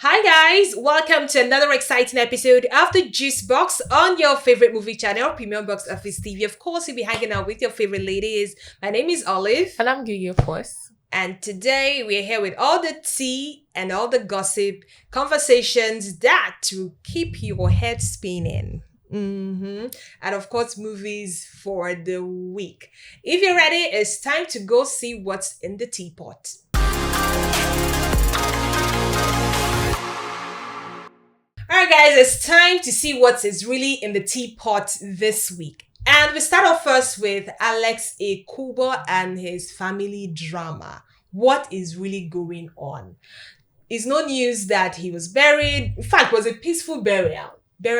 Hi guys, welcome to another exciting episode of the Juice Box on your favorite movie channel, Premium Box Office TV. Of course, you'll be hanging out with your favorite ladies. My name is Olive. And I'm Gigi, of course. And today we're here with all the tea and all the gossip, conversations that will keep your head spinning. And of course, movies for the week. If you're ready, it's time to go see what's in the teapot. Alright guys, it's time to see what is really in the teapot this week. And we start off first with Alex Ekubo and his family drama. What is really going on? It's no news that he was buried. In fact, it was a peaceful burial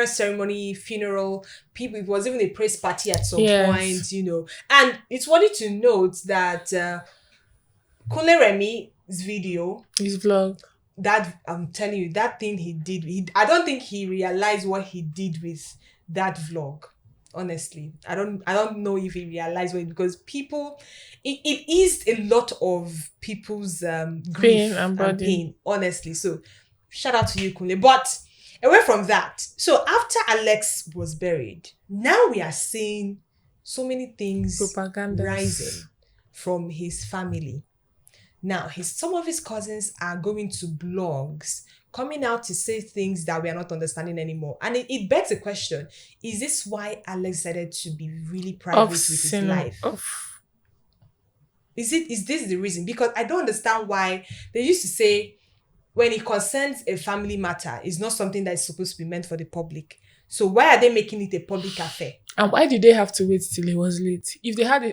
ceremony, funeral. It was even a praise party at some point, And it's funny to note that Remi's video, his vlog, that I'm telling you, that thing he did, I don't think he realized what he did with that vlog. Honestly, I don't know if he realized what, because people, it eased a lot of people's grief and pain, honestly. So shout out to you, Kunle. But away from that, so after Alex was buried, now we are seeing so many things rising from his family. Now, some of his cousins are going to blogs, coming out to say things that we are not understanding anymore. And it begs the question, is this why Alex decided to be really private with his life? Is this the reason? Because I don't understand why they used to say when it concerns a family matter, it's not something that is supposed to be meant for the public. So why are they making it a public affair? And why did they have to wait till it was late? If they had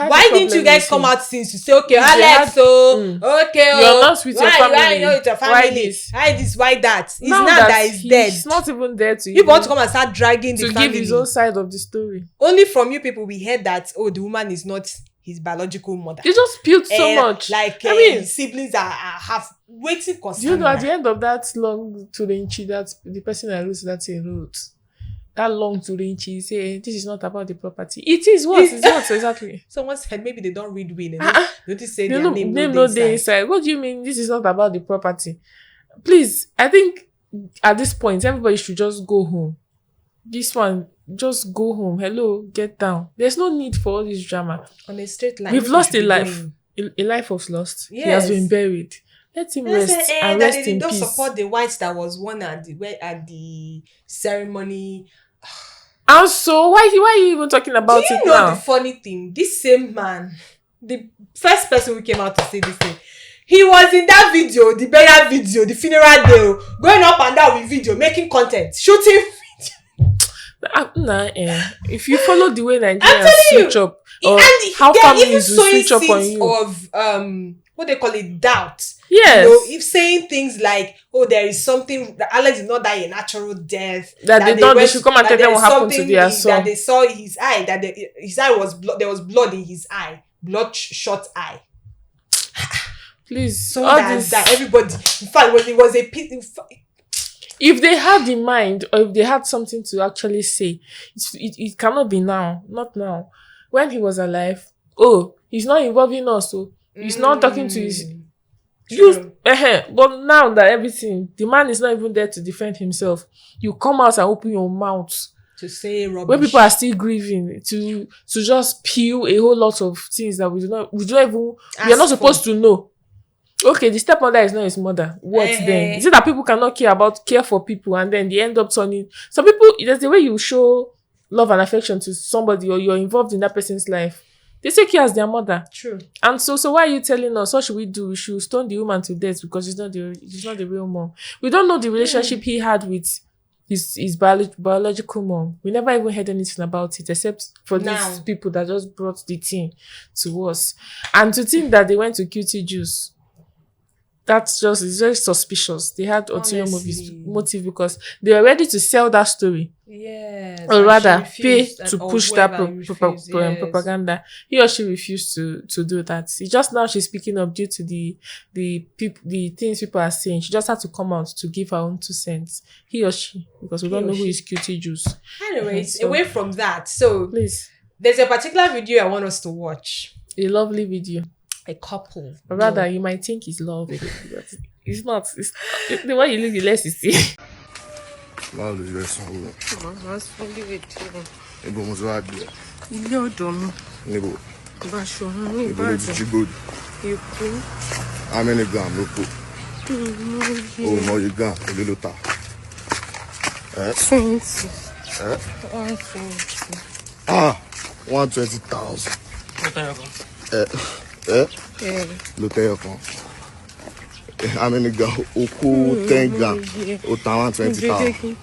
why didn't you guys come out since to say, okay, Alex, you're not with your family. Why not with your family? Why this? Why that? It's now that he's dead. He's not even there to. You want to come and start dragging the family to give his own side of the story. Only from you people we heard that the woman is not his biological mother. They just spilled so much. Siblings have waiting concern. Do you know at the end of that long to the inchi that the person that wrote that thing wrote? That long to the inchi, say this is not about the property. It is what? It's what exactly? Someone said maybe they don't read will. They just say their name no day inside. What do you mean? This is not about the property. Please, I think at this point everybody should just go home. This one, just go home. Hello, get down. There's no need for all this drama. On a straight line. We've lost a life. A life was lost. Yes. He has been buried. Let him rest and rest in peace. They don't support the whites that was won at the ceremony. And so why are you even talking about it now? Do you know the funny thing? This same man, the first person who came out to say this thing, he was in that video, the burial video, the funeral day, going up and down with video, making content, shooting video. If you follow the way Nigerians switch up, or how families will switch up on you, of what they call it, doubt. Yes. If saying things like, there is something that Alex did not die a natural death, they should come and tell them what happened to their son. That they saw his eye, his eye was there was blood in his eye, bloodshot eye. Please, so that everybody. In fact, when it was if they had the mind, or if they had something to actually say, it cannot be now. Not now. When he was alive, he's not involving us, so he's not talking to his. But now that the man is not even there to defend himself, you come out and open your mouth to say rubbish. When people are still grieving, to just peel a whole lot of things that we are not supposed to know. Okay, the stepmother is not his mother. What then? Is it that people cannot care for people, and then they end up turning? Some people, there's the way you show love and affection to somebody, or you're involved in that person's life. They take you as their mother. True. And so why are you telling us, what should we do? We should stone the woman to death because she's not the real mom. We don't know the relationship he had with his biological mom. We never even heard anything about it, except for these people that just brought the thing to us. And to think that they went to QT Juice, it's very suspicious. They had ulterior motive because they were ready to sell that story. Yes. Or rather, pay to push that propaganda. He or she refused to do that. It's just now she's speaking up due to the things people are saying. She just had to come out to give her own 2 cents. He or she, because we don't know who is QT Juice. Anyways, away from that, so please, there's a particular video I want us to watch. A lovely video. A couple. Or rather, you might think it's love. It's not. It's the way you look, the less you see. Báwo ló ṣe fẹ́ sanwó? Màá fún lílé díẹ̀. Níbo mo ti wá gbé ẹ? Ilé ọ̀dọ̀ mi. Níbo? Báṣọ̀run ní Níbo ló ti Ìbàdàn. jí gold? Èkó. How many gram ló kó? O mọ iye gram èlé ló ta? 20. Eh? 120. 120,000. Ló tẹ́yọ̀ kan. How many gram? O kó 10 gram. O ta 120,000.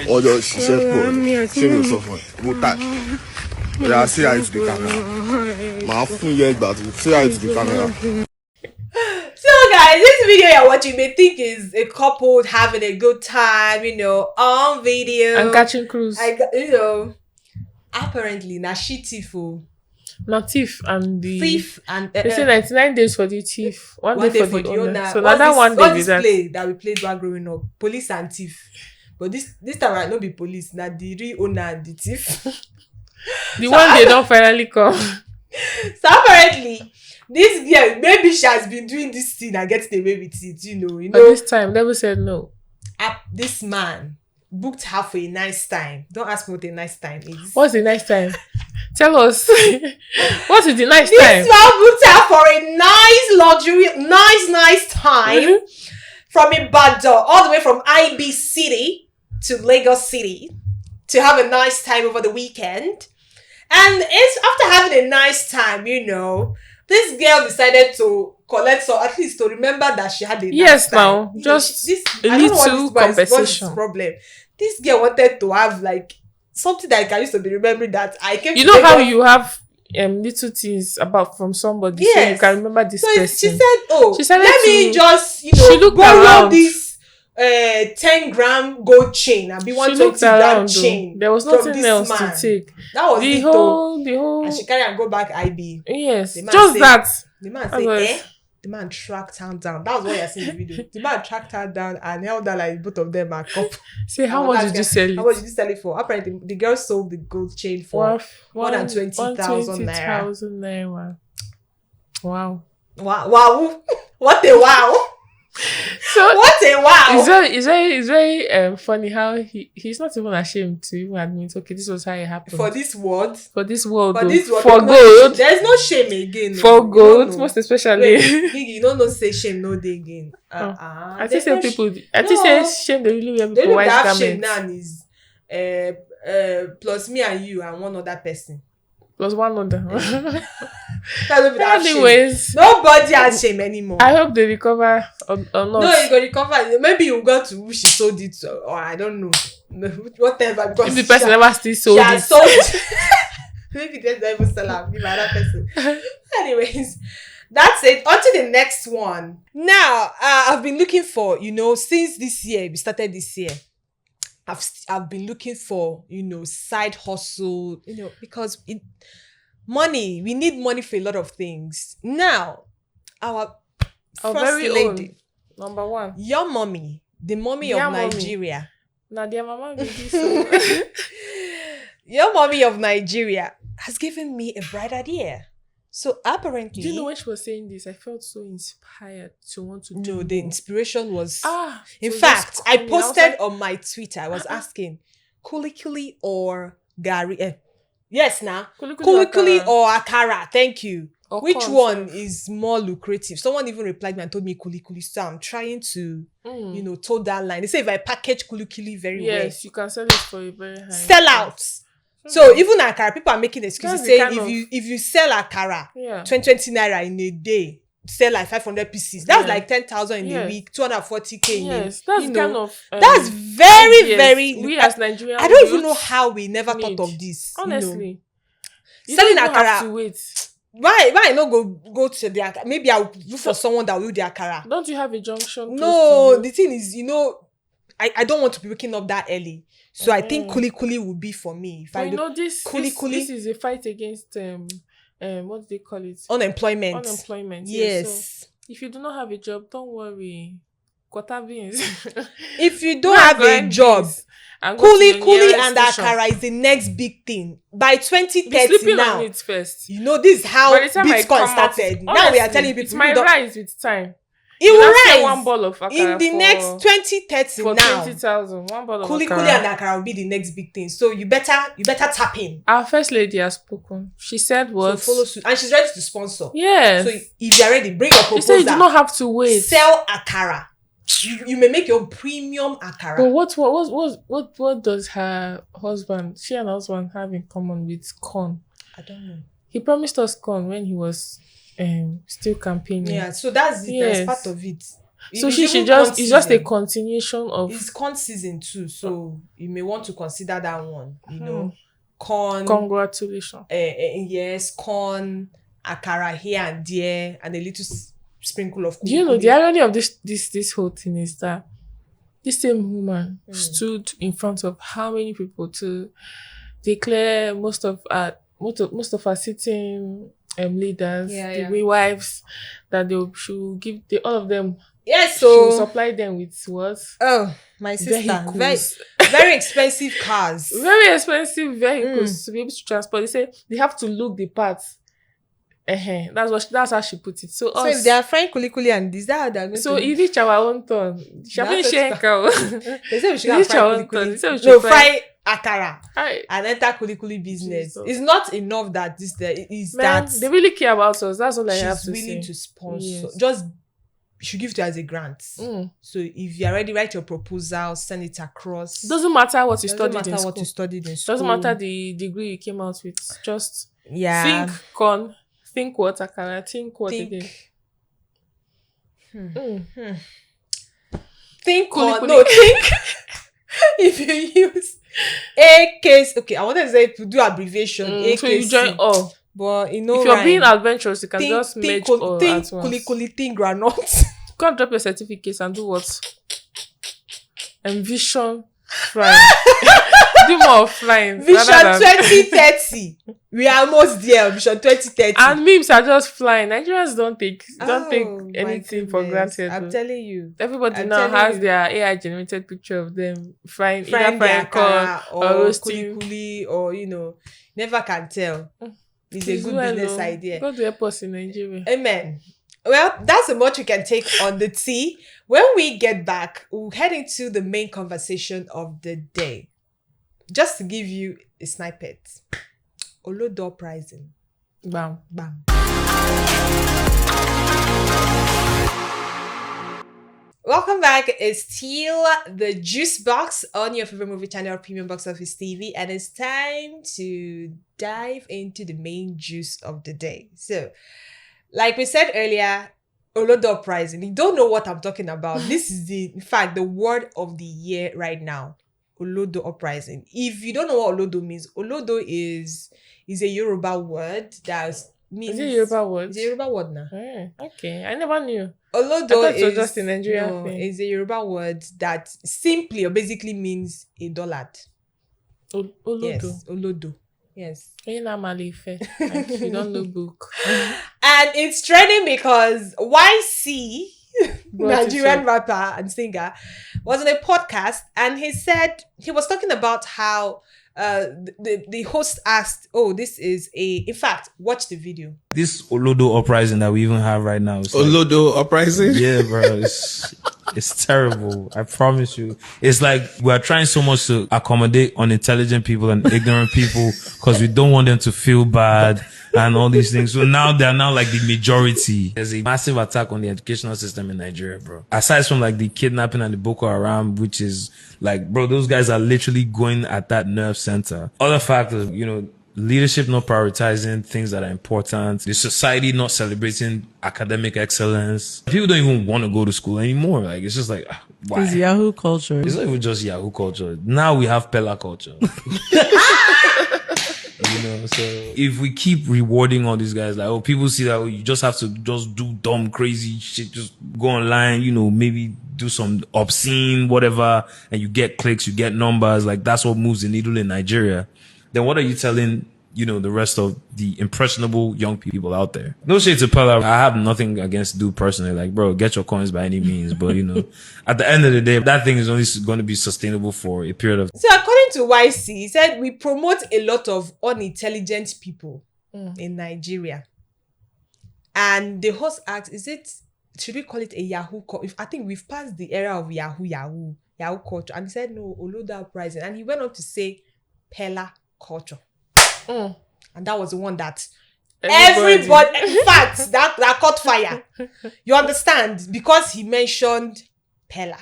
Wọ́n jọ ṣiṣẹ́ pọ̀. Ṣé mi ò sọ fún ẹ? Mo ta. Yeah, say hi to the camera. Màá fún yẹn ìgbà tó say hi to the camera. So guys, this video you're watching may think is a couple having a good time, on video. And catching cruise. Apparently, na she thief. Not thief and the Thief and they say 99 days for the thief, one day for the owner. So now What's that this- one day what's be this that. play that we played while growing up? Police and thief. But this time right, no be police, na the real owner and the thief. The one they don't finally come. So apparently, this girl, maybe she has been doing this thing and getting away with it, But this time, devil said no. This man booked her for a nice time. Don't ask me what a nice time is. What's the nice time? Tell us. What is the nice This time? man booked her for a nice time from Ibadan, all the way from IB City to Lagos City to have a nice time over the weekend. And it's after having a nice time, this girl decided to collect some, at least to remember that she had a nice time. Now, just a little what's his compensation. problem. This girl wanted to have like something that I can use to be remembering that I came You to know how Lagos. you have little things about from somebody, so you Yes. can remember this So person. she said, She decided let me to- just, she looked borrow around. this 10-gram gold chain and be She 120 looked gram around. chain. There was from nothing this else man. to take. That was The it though. whole. And she carry and go back IB. Yes, The man just said- that. The man That said, was- The man tracked her down. That was what you're seeing in the video. The man tracked her down and held her like both of them are couple. Say, how much did you sell How much it? did you sell it for? Apparently, the girl sold the gold chain for more than 20,000 naira. 120,000 naira. Wow. Wow. What a wow. So What a wow. it's very funny how he's not even ashamed to even admit, okay, this was how it happened. For this world. For this world, For though. this world. For there's no- gold. There's no shame again. For no. gold, No. most especially. Wait, Gigi, you don't know say shame no day again. I think There's say no people. sh- I think No. say shame they really wear The people only white that have shame garments. now is plus me and you and one other person. Plus one other. That's what that shame. Anyways, Nobody has shame anymore. I hope they recover or not. No, you go recover. Maybe you got to who she sold it to, or I don't know. Whatever. Because If the person never still she sold has it. sold. Maybe there's not even sell her. Give another person. Anyways, that's it. On to the next one. Now, I've been looking for, since this year, we started this year. I've been looking for, side hustle, because money, we need money for a lot of things. Now, our first very lady, Number one. your mommy, the mommy Their of mommy. Nigeria, Now their mama be this. So. your mommy of Nigeria has given me a bright idea. So apparently, Do you know when she was saying this? I felt so inspired to want to do no, the more. inspiration was. In so fact, just I coming. Was posted like, on my Twitter. I was asking, Kulikuli or Gary? Yes, now Kulikuli or Akara. Thank you. Or Which corn one syrup. is more lucrative? Someone even replied me and told me Kulikuli. So I'm trying to, toe that line. They say if I package Kulikuli very well, Yes, you can sell it for a very high. sell out. So even Akara, people are making excuses That's the saying kind if you sell Akara, Yeah. 20 naira in a day, sell like 500 pieces. That's Yeah. like 10,000 in a Yes. week, 240k in a Yes, that's you the know, kind of. that's very, yes, very. We as Nigerians. I don't even know how we never need. thought of this. Honestly, you Selling don't even have Akara. to wait. Why I not go to the Akara? Maybe I'll look for someone that will do the Akara. Don't you have a junction? No, close to the thing is, I don't want to be waking up that early. So I think Kulikuli would be for me. If But I you do know this Kulikuli is a fight against what do they call it? unemployment. Unemployment. Yes. So if you do not have a job, don't worry. quarter beans. If you don't Go have a grind job, beans and go to your Kulikuli nearest and station. Akara is the next big thing. By Be 2030 sleeping now, on it first. you know this is how By the time I Bitcoin come out, started. Now we are honestly, telling people it might don't- rise with time. it You will now sell one rise ball of akara in the next 2030 for now. 20,000. One ball of Kulikuli akara. and Akara will be the next big thing. So you better tap in. Our first lady has spoken. She said what? So follow suit, and she's ready to sponsor. Yes. So if you're ready, bring your She proposal. said you do not have to wait. Sell Akara. You may make your premium Akara. But what does her husband, she and her husband have in common with corn? I don't know. He promised us corn when he was still campaigning. Yeah, so that's it. Yes. That's part of it. So It's she even just corn it's just a season. continuation of It's corn season too, so you may want to consider that one. You know, corn. congratulations. Yes, corn, Akara here and there, and a little sprinkle of. Do you know kulikuli. the irony of this whole thing is that this same woman stood in front of how many people to declare most of our sitting leaders, the midwives, that they should give all of them. Yes, She will so supply them with what? oh my sister, Vehicles. very expensive cars. Very expensive vehicles to be able to transport. They say they have to look the parts. That's how she put it. So So us, if they are frying kulikuli and this, that they're going so to. it reach our own turn. She have been That's sharing cow. They say we should it have reach fry our own turn. kulikuli. They say we should No, fry- fry Akara Hi. and enter kulikuli business. Jesus. It's not enough that this there is Man, that they really care about us. That's all I have she's to willing say. to sponsor. Yes. Just should give it as a grant. Mm. So if you are ready, write your proposal, send it across. Doesn't matter what you Doesn't studied matter in school. what you studied in school. Doesn't matter the degree you came out with. Just Yeah. think corn. Think what akara. Think what Think. again. Think Kulikuli. on, no, think if you use AKC. Okay, I wanted to say to do abbreviation. AKC. So you join all. But you know, If you're rhyme. being adventurous, you can just merge all think at once. kulikuli, think granite. Go and drop your certificates and do what? Envision flying. Do more of flying. Vision rather than- 2030. We are almost there. Vision 2030. And memes are just flying. Nigerians don't take Oh, anything my for goodness. granted. I'm though. telling you. Everybody I'm now telling has you. their AI generated picture of them frying Frying either frying their corn akara or or roasting. kulikuli or never can tell. It's a Please good well, business oh. idea. God will help us in Nigeria. Amen. Well, that's as much we can take on the tea. When we get back, we'll head into the main conversation of the day. Just to give you a snippet. Olodo Uprising. Bam. Bam. Welcome back. It's still the Juice Box on your favorite movie channel, Premium Box Office TV, and it's time to dive into the main juice of the day. So, like we said earlier, Olodo Uprising. You don't know what I'm talking about. This is in fact, the word of the year right now. Olodo Uprising. If you don't know what Olodo means, Olodo is a Yoruba word that means. Is it Yoruba word? It's a Yoruba word now. Okay. I never knew. Olodo I thought it was is just a Nigerian thing. It's a Yoruba word that simply or basically means a dollar. Olodo. Yes, Olodo. Yes. You don't know book. And it's trending because YCEE, Brought it Nigerian up. rapper and singer, was on a podcast and he said he was talking about how the host asked, in fact, watch the video. This Olodo Uprising that we even have right now is like, Olodo Uprising? yeah, bro, it's terrible. I promise you. It's like we are trying so much to accommodate unintelligent people and ignorant people because we don't want them to feel bad and all these things. So now they're now like the majority. There's a massive attack on the educational system in Nigeria, bro. Aside from like the kidnapping and the Boko Haram, which is like, bro, those guys are literally going at that nerve center. Other factors, leadership not prioritizing things that are important, the society not celebrating academic excellence. People don't even want to go to school anymore. Like, it's just like, why? It's Yahoo culture. It's not even just Yahoo culture. Now we have Pella culture. So if we keep rewarding all these guys, like, people see that you just have to just do dumb, crazy shit, just go online, maybe do some obscene, whatever, and you get clicks, you get numbers, like that's what moves the needle in Nigeria. Then what are you telling the rest of the impressionable young people out there. No shade to Pella. I have nothing against dude personally. Like, bro, get your coins by any means. But, at the end of the day, that thing is only going to be sustainable for a period of... So according to YCEE, he said, we promote a lot of unintelligent people in Nigeria. And the host asked, should we call it a Yahoo culture? I think we've passed the era of Yahoo culture. And he said, no, Olodo Uprising. And he went on to say, Pella culture. And that was the one that everybody in fact, that caught fire. You understand? Because he mentioned Pella.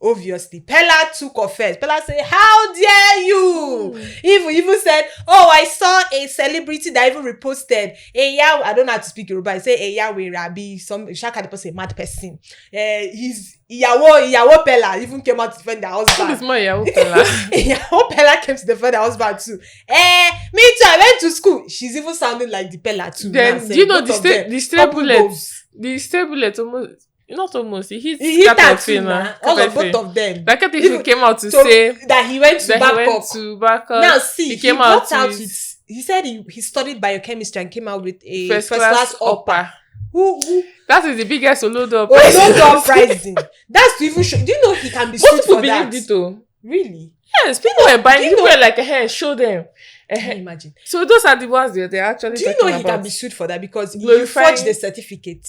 Obviously, Pella took offense. Pella said, how dare you? He even said, I saw a celebrity that even reposted I don't know how to speak Yoruba. He said, Eyawe Rabi, some Shaka the person, mad person. He's Iyawo Pella even came out to defend their husband. It's my Iyawo Pella. Iyawo Pella came to defend her husband too. Me too, I went to school. She's even sounding like the Pella too. Then, do you know the stray bullet almost... Not almost. He hit Caterefe'S. All of both of them. Like Caterefe'S came out to say that he went to back up. Now see, he came out with. He said he studied biochemistry and came out with a first class upper. Who? That is the biggest Olodo Uprising. Olodo Uprising. That's to even show. Do you know he can be sued for that? Most people believed it though. Really? Yes, people were buying. People were like, show them. Can you imagine? So those are the ones they're actually. Do you know he can be sued for that because you forged the certificate?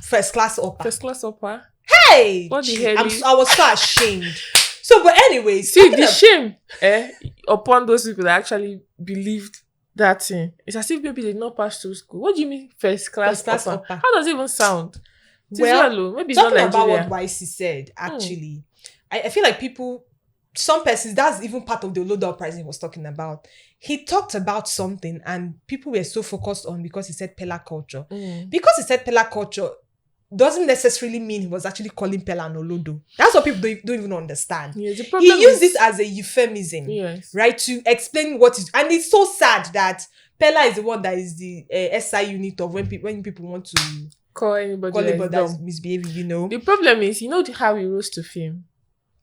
First class upper. Hey! What the hell? I was so ashamed. So, but anyways. See, the shame upon those people that actually believed that thing. It's as if maybe they did not pass through school. What do you mean first class upper? How does it even sound? Well, maybe it's not talking Nigeria. about what YCEE said, actually, I feel like some persons, that's even part of the Olodo Uprising he was talking about. He talked about something and people were so focused on because he said Pella culture. Because he said Pella culture doesn't necessarily mean he was actually calling Pella an Olodo. That's what people don't even understand. Yeah, the problem he used this as a euphemism, right, to explain what is. And it's so sad that Pella is the one that is the SI unit of when people want to call anybody that's misbehaving, The problem is, how he rose to fame?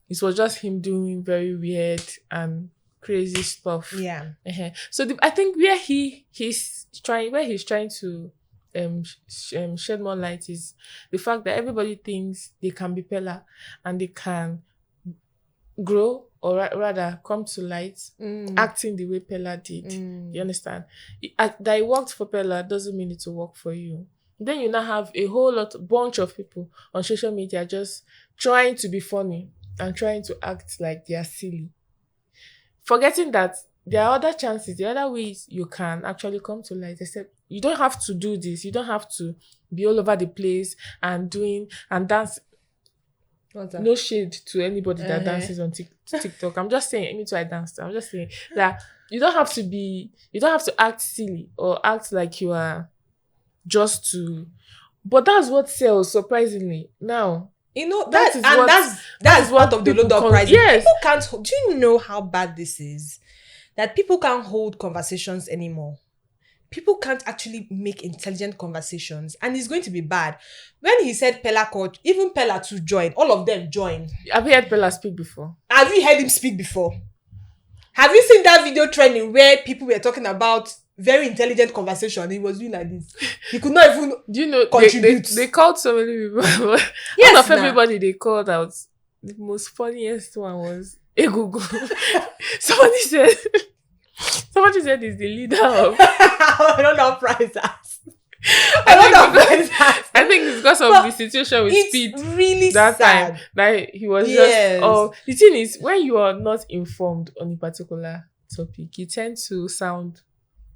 It was just him doing very weird and crazy stuff. Yeah. So I think where he's trying to shed more light is the fact that everybody thinks they can be Pella and they can grow or rather come to light acting the way Pella did. You understand? That it worked for Pella doesn't mean it will work for you. Then you now have a bunch of people on social media just trying to be funny and trying to act like they are silly. Forgetting that there are other chances, there are other ways you can actually come to light. Except you don't have to do this. You don't have to be all over the place and dance. What's that? No shade to anybody that dances on TikTok. I'm just saying, me too, I danced. I'm just saying that you don't have to act silly or act like you are just to. But that's what sells, surprisingly. Now, that's part of the Olodo Uprising. Yes. People can't. Do you know how bad this is? That people can't hold conversations anymore. People can't actually make intelligent conversations, and it's going to be bad. When he said Pella coach, even Pella to join, all of them join. Have you heard Pella speak before? Have you heard him speak before? Have you seen that video trending where people were talking about very intelligent conversation? He was doing like this. He could not even contribute. They called so many people. Yes, out of everybody they called out, the most funniest one was Egugu. Somebody said he's the leader of Olodo Uprising. I think it's because of the situation with Speed. Really that sad. time. Like he was just the thing is, when you are not informed on a particular topic, you tend to sound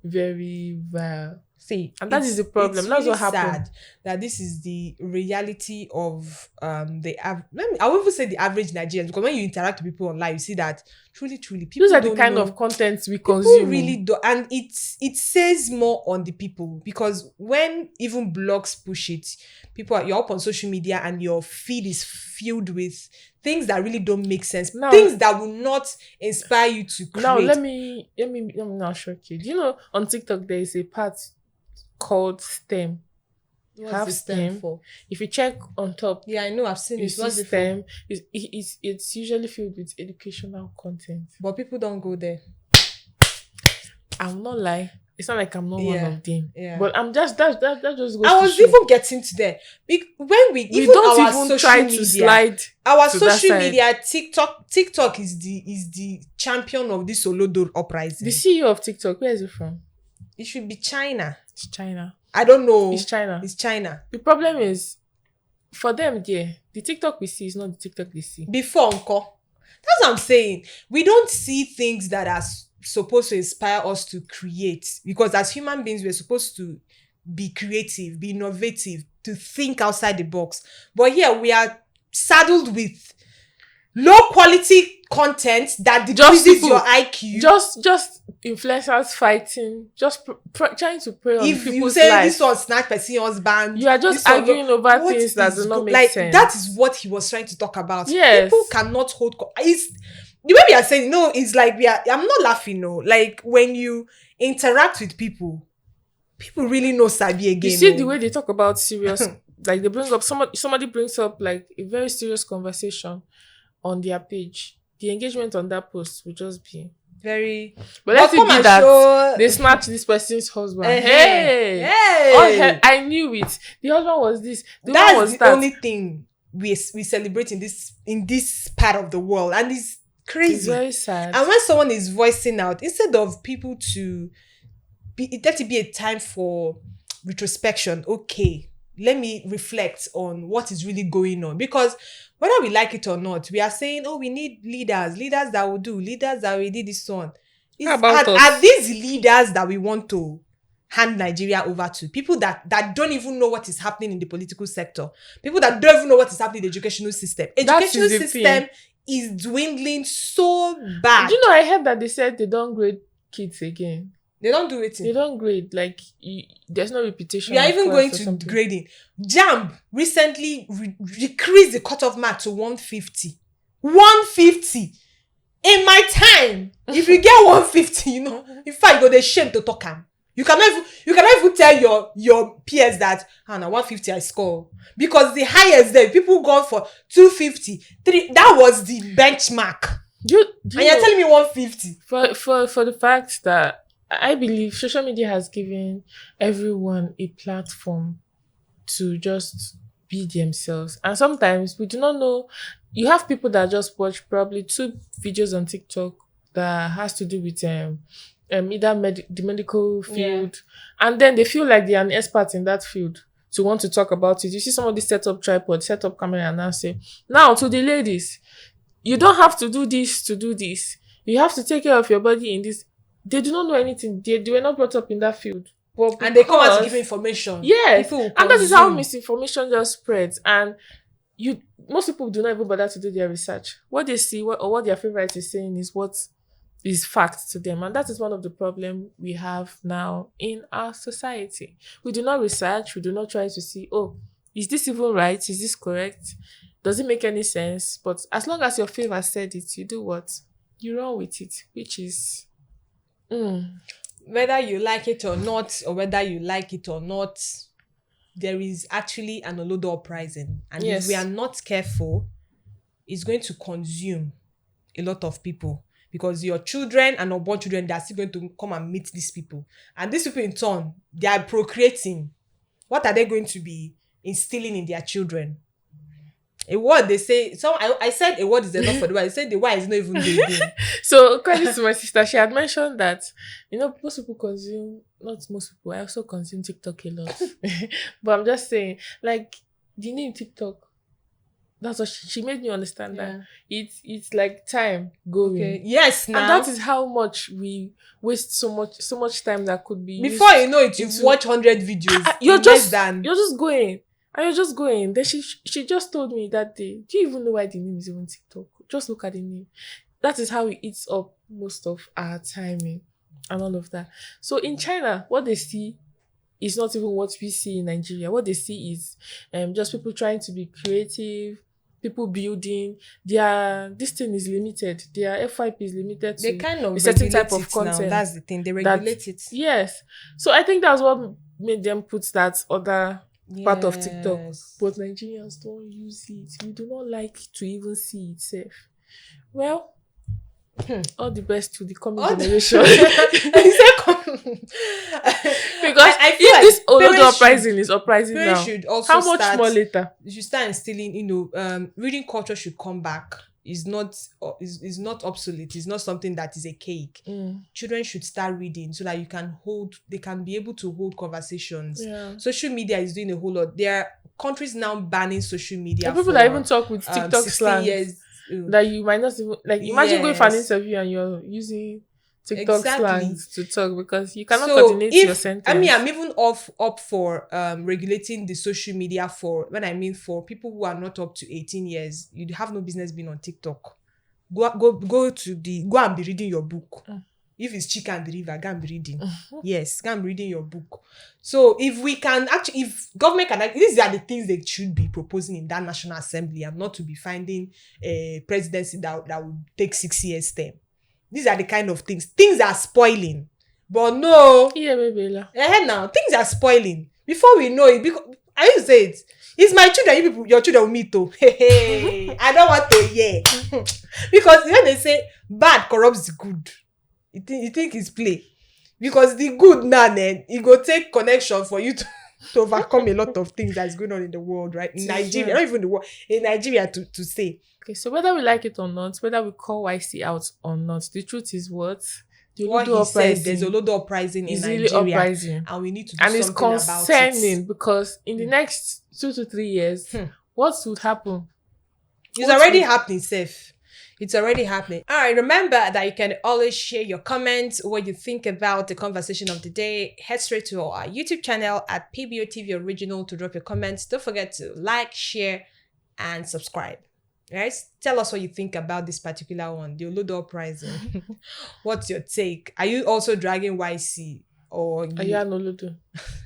very vile. See, and that is the problem. That's really what happened. Sad that this is the reality of I will even say the average Nigerians, because when you interact with people online, you see that truly people those are the kind of content we consume. People really do, and it says more on the people, because when even blogs push it, you're up on social media and your feed is filled with things that really don't make sense, things that will not inspire you to create. Now let me now shock you. Do you know on TikTok there is a part called STEM? What's the STEM for? If you check on top, I know, I've seen it. What's STEM? It's usually filled with educational content, but people don't go there. I'm not lie. It's not like I'm not one of them. Yeah. But I'm just that just goes I to was show. even getting to there. When we even don't our even social try media, to slide our to that social side. media, TikTok is the champion of this Olodo Uprising. The CEO of TikTok, where is it from? It should be China. It's China. I don't know. It's China. It's China. The problem is, for them, the TikTok we see is not the TikTok they see. Before Uncle. That's what I'm saying. We don't see things that are supposed to inspire us to create, because as human beings, we're supposed to be creative, be innovative, to think outside the box. But here we are saddled with low quality content that decreases your IQ. Just influencers fighting, just trying to prey on If you people's say lives. this one snatch person husband, You are just this one arguing over what things that is do not make like sense. that is what he was trying to talk about. Yes. People cannot hold it's the way we are saying no, it's like I'm not laughing, no. Like when you interact with people really know Sabi again. You see no. the way they talk about serious, like they bring up somebody brings up like a very serious conversation on their page. The engagement on that post will just be very. But let's come be and that show- they snatched this person's husband. Hey. I knew it. The husband was this. The one That's was the that. only thing we celebrate in this part of the world, and it's crazy. It's very sad. And when someone is voicing out, instead of people to let it be a time for retrospection, okay, let me reflect on what is really going on. Because whether we like it or not, we are saying, oh, we need leaders that will do, leaders that will do this one. How about us? Are these leaders that we want to hand Nigeria over to? People that don't even know what is happening in the political sector. People that don't even know what is happening in the educational system. Educational the system thing. is dwindling so bad. Do you know I heard that they said they don't grade kids again? They don't do it. They don't grade. Like there's no repetition. We are of even class going or to something. grading. JAMB recently decreased the cutoff mark to 150. 150. In my time, if you get 150, you know, in fact, you go the shame to talk am. You cannot even tell your peers that, now 150 I score. Because the highest there, people gone for 250. That was the benchmark. Do you And you're know, telling me 150. for the fact that I believe social media has given everyone a platform to just be themselves. And sometimes we do not know. You have people that just watch probably 2 videos on TikTok that has to do with either the medical field, and then they feel like they are an expert in that field to want to talk about it. You see somebody set up tripod, set up camera, and now say, now to the ladies, you don't have to do this to do this. You have to take care of your body in this. They do not know anything. They were not brought up in that field. But And they come out to give information. Yes. People will And that is how consume. misinformation just spreads. And most people do not even bother to do their research. What they see or what their favorite is saying is what is fact to them. And that is one of the problems we have now in our society. We do not research. We do not try to see, oh, is this even right? Is this correct? Does it make any sense? But as long as your favorite said it, you do what? You run with it, which is... Whether you like it or not, there is actually an Olodo Uprising. And Yes. if we are not careful, it's going to consume a lot of people. Because your children and unborn children, they are still going to come and meet these people. And these people in turn, they are procreating. What are they going to be instilling in their children? A word, they say, I said a word is enough for the word. I said the word is not even there again. So, according to my sister, she had mentioned that, most people consume, not most people, I also consume TikTok a lot. But I'm just saying, like, the name TikTok, that's what she made me understand that it's like time going. Okay. Yes, now. And that is how much we waste so much time that could be Before used you know it, you've into- watched 100 videos. you're in just less than you're just going. And you're just going. Then she just told me that day, do you even know why the name is even TikTok? Just look at the name. That is how it eats up most of our timing and all of that. So in China, what they see is not even what we see in Nigeria. What they see is just people trying to be creative, people building. This thing is limited. Their FYP is limited to they kind of a certain type regulate of it now. content. That's the thing. They regulate it. Yes. So I think that's what made them put that other part of TikTok. Yes. But Nigerians don't use it. We do not like to even see itself. Well, All the best to the coming All generation. Because I feel if like this Olodo parents Uprising is uprising parents now, should also how much start, more later? you should start instilling, reading culture should come back. Is not obsolete. It's not something that is a cake. Children should start reading so that they can be able to hold conversations. Yeah. Social media is doing a whole lot. There are countries now banning social media. There are people that even talk with TikTok 16 slang years. that you might not even like. Imagine going for an Yes. interview and you're using TikTok Exactly. slangs to talk because you cannot So coordinate your sentence. I'm even up for regulating the social media for people who are not up to 18 years. You have no business being on TikTok. Go and be reading your book. If it's Chicken and the River, go and be reading. Yes, go and be reading your book. So if government can, these are the things they should be proposing in that National Assembly, and not to be finding a presidency that will take 6 years term. These are the kind of things. Things are spoiling. But no. Yeah, baby. Now, things are spoiling. Before we know it, because I used to say it. It's my children, your children will meet too. Hey, I don't want to hear. Because when they say bad corrupts the good, you think it's play. Because the good now, it go take connection for you to overcome a lot of things that's going on in the world, right? In Nigeria, not even the world, in Nigeria to say. Okay, so whether we like it or not, whether we call YC out or not, the truth is what? The What Olodo he said, Uprising there's Olodo Uprising in is Nigeria. really uprising. And we need to do And it's something about it. concerning because in the next 2 to 3 years, what would happen? It's already happening, Seth. It's already happening. All right, remember that you can always share your comments, what you think about the conversation of the day. Head straight to our YouTube channel at PBOTV Original to drop your comments. Don't forget to like, share, and subscribe. Right? Tell us what you think about this particular one, the Olodo Uprising. What's your take? Are you also dragging YC? Or Are you an Olodo?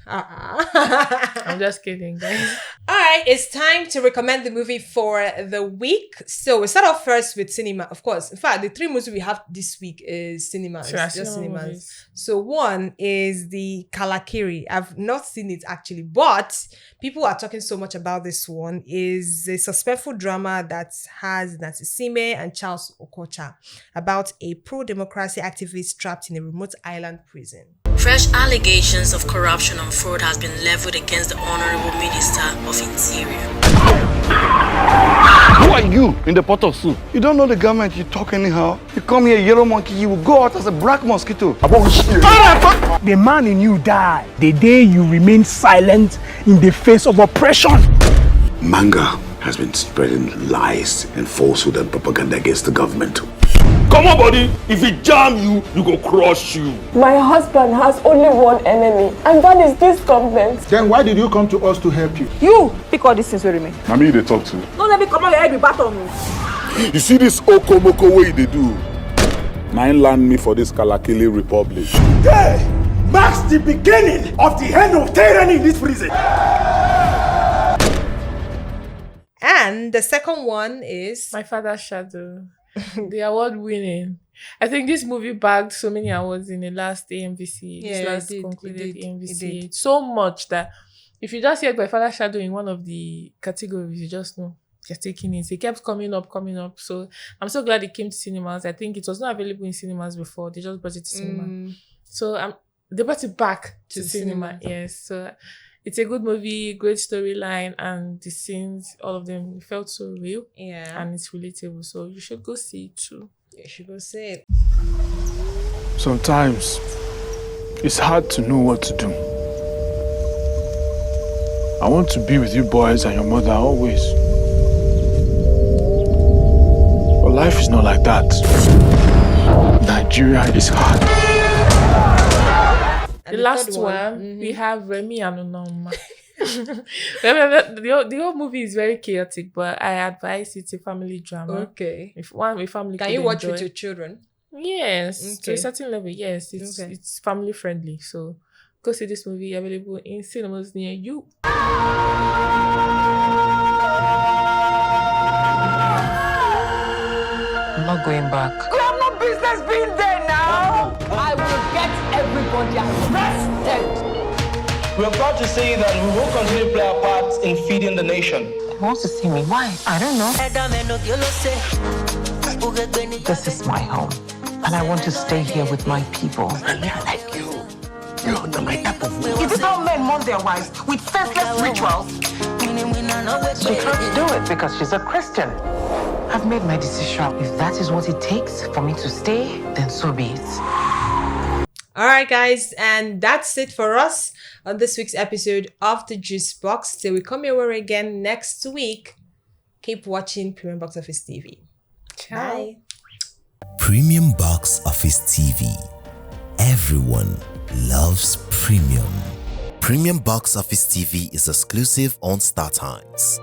I'm just kidding, guys. All right, it's time to recommend the movie for the week. So we start off first with cinema, of course. In fact, the 3 movies we have this week is cinemas. Yeah, Just cinema cinemas. movies. So one is the Kalakiri. I've not seen it actually, but people are talking so much about this one. Is a suspenseful drama that has Nancy Sime and Charles Okocha about a pro-democracy activist trapped in a remote island prison. Fresh allegations of corruption and fraud has been leveled against the Honorable Minister of Interior. Who are you in the pot of soup? You don't know the government, you talk anyhow. You come here, yellow monkey, you will go out as a black mosquito. The man in you died the day you remained silent in the face of oppression. Manga has been spreading lies and falsehood and propaganda against the government. Come on, buddy. If he jam you, you go crush you. My husband has only one enemy, and that is this government. Then why did you come to us to help you? You pick all these things with me. I mean, they talk to. No, let me come on your head with baton. You see this okomoko way they do? Nine land me for this Kalakili Republic. Today marks the beginning of the end of tyranny in this prison. And the second one is My Father's Shadow. The award winning. I think this movie bagged so many awards in the last AMVC. Yeah, this last it did, concluded it AMVC. did. So much that if you just hear My Father's Shadow in one of the categories, you just know you're taking it. It kept coming up. So I'm so glad it came to cinemas. I think it was not available in cinemas before. They just brought it to cinema. So they brought it back to cinema. Yes. So it's a good movie, great storyline, and the scenes, all of them felt so real. Yeah. And it's relatable. So you should go see it too. You should go see it. Sometimes it's hard to know what to do. I want to be with you boys and your mother always. But life is not like that. Nigeria is hard. The last one, we have Remy and Onoma. The whole movie is very chaotic, but I advise it's a family drama. Okay. If one family Can could you watch enjoy. with your children? Yes, to Okay. a certain level, yes. It's family friendly. So go see this movie, available in cinemas near you. I'm not going back. You have no business being there now. I will get everybody arrested. We are proud to say that we will continue to play our part in feeding the nation. He wants to see me. Why? I don't know. This is my home, and I want to stay here with my people. And they are like you. You're not my type of woman. Is it how men mourn their wives with senseless rituals? She can't do it because she's a Christian. I've made my decision. If that is what it takes for me to stay, then so be it. All right, guys, and that's it for us on this week's episode of the Juice Box. Till we come your way again next week, keep watching Premium Box Office TV. Bye. Premium Box Office TV. Everyone loves premium. Premium Box Office TV is exclusive on StarTimes.